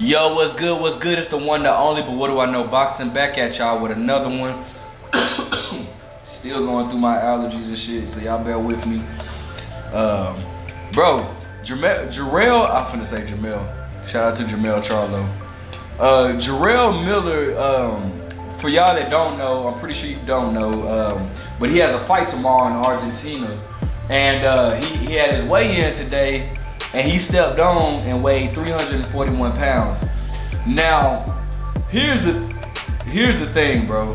Yo, what's good? What's good? It's the one, the only, but what do I know? Boxing back at y'all with another one. Still going through my allergies and shit, so y'all bear with me. Bro, Jarrell, I'm finna say Jamel. Shout out to Jamel Charlo. Jarrell Miller, for y'all that don't know, I'm pretty sure you don't know, but he has a fight tomorrow in Argentina. And he had his weigh-in today, and he stepped on and weighed 341 pounds. Now, here's the thing, bro.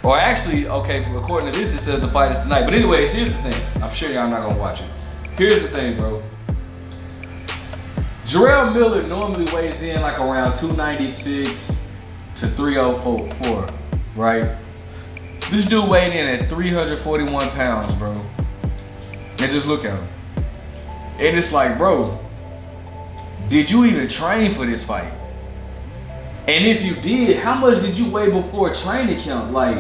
Or actually, okay, according to this, it says the fight is tonight. But anyways, here's the thing. I'm sure y'all not gonna watch it. Here's the thing, bro. Jarrell Miller normally weighs in like around 296 to 304, right? This dude weighed in at 341 pounds, bro. And just look at him. And it's like, bro, did you even train for this fight? And if you did, how much did you weigh before training camp? Like,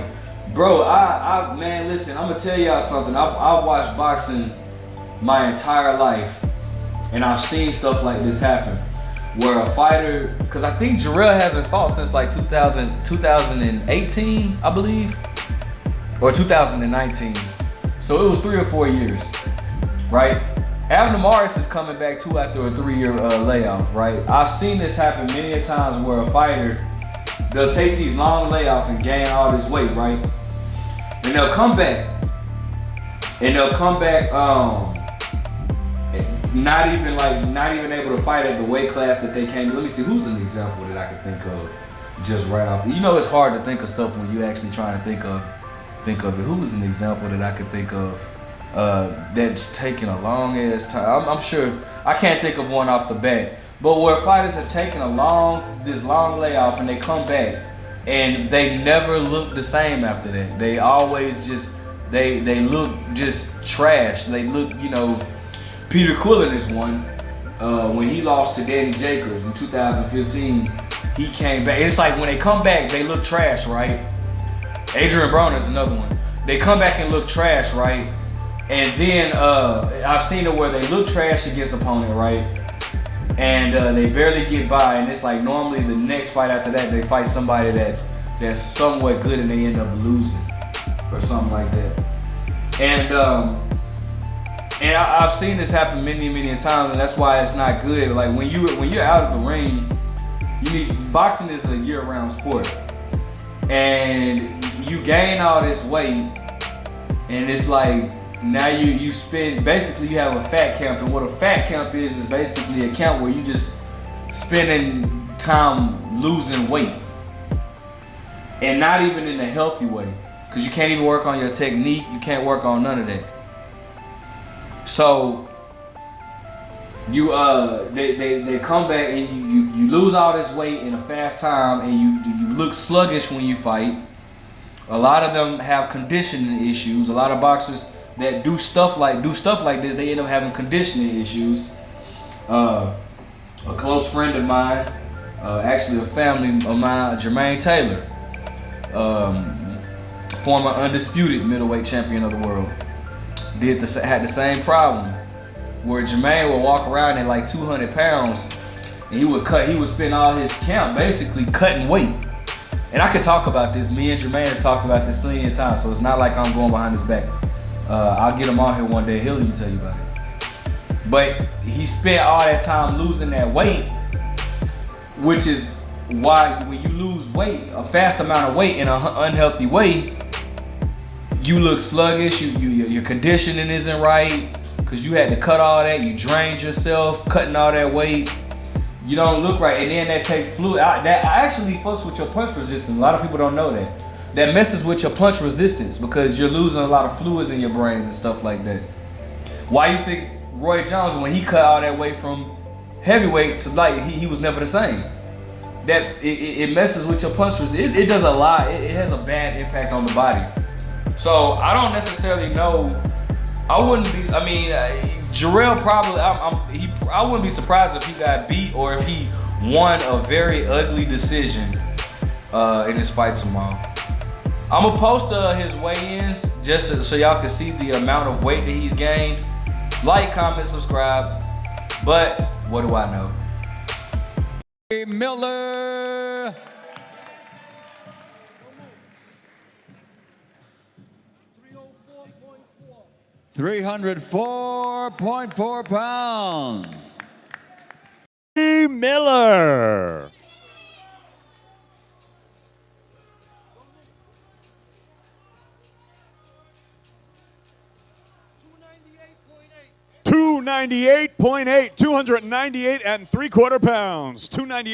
bro, man, listen, I'm gonna tell y'all something. I've watched boxing my entire life, and I've seen stuff like this happen, where a fighter, because I think Jarrell hasn't fought since like 2018, I believe, or 2019. So it was 3 or 4 years, right? Abner Morris is coming back too after a 3-year layoff, right? I've seen this happen many a times where a fighter, they'll take these long layoffs and gain all this weight, right? And they'll come back, not even able to fight at the weight class that they came. Let me see, who's an example that I can think of just right off. You know, it's hard to think of stuff when you actually trying to think of it. Who's an example that I could think of that's taking a long ass time? I'm sure I can't think of one off the bat, but where fighters have taken this long layoff and they come back and they never look the same after that. They always just they look just trash. They look, you know. Peter Quillen is one. When he lost to Danny Jacobs in 2015, he came back. It's like when they come back, they look trash, right? Adrian Broner is another one. They come back and look trash, right? And then I've seen it where they look trash against opponent, right? And they barely get by, and it's like normally the next fight after that, they fight somebody that's somewhat good and they end up losing or something like that. And I've seen this happen many times, and that's why it's not good. Like when you're out of the ring, boxing is a year-round sport, and you gain all this weight, and it's like now you spend, basically you have a fat camp, and what a fat camp is basically a camp where you just spending time losing weight, and not even in a healthy way, because you can't even work on your technique, you can't work on none of that. So they come back and you lose all this weight in a fast time, and you look sluggish when you fight. A lot of them have conditioning issues. A lot of boxers that do stuff like this, they end up having conditioning issues. A close friend of mine, actually a family of mine, Jermaine Taylor, former undisputed middleweight champion of the world, had the same problem, where Jermaine would walk around at like 200 pounds, and he would spend all his camp basically cutting weight. And I could talk about this. Me and Jermaine have talked about this plenty of times, so it's not like I'm going behind his back. I'll get him on here one day. He'll even tell you about it. But he spent all that time losing that weight, which is why when you lose weight, a fast amount of weight in an unhealthy way, you look sluggish. Your conditioning isn't right because you had to cut all that. You drained yourself cutting all that weight. You don't look right, and then that take fluid out. That actually fucks with your punch resistance. A lot of people don't know that. That messes with your punch resistance because you're losing a lot of fluids in your brain and stuff like that. Why you think Roy Jones, when he cut all that weight from heavyweight to light, he was never the same? That it messes with your punch resistance. It does a lot. It has a bad impact on the body. So I don't necessarily know. I wouldn't be. I mean, Jarrell probably. I wouldn't be surprised if he got beat or if he won a very ugly decision in his fight tomorrow. I'm gonna post his weigh-ins just so y'all can see the amount of weight that he's gained. Like, comment, subscribe. But what do I know? Miller. 304.4 pounds. Miller. 298.8, 298 and 3/4 pounds. 298.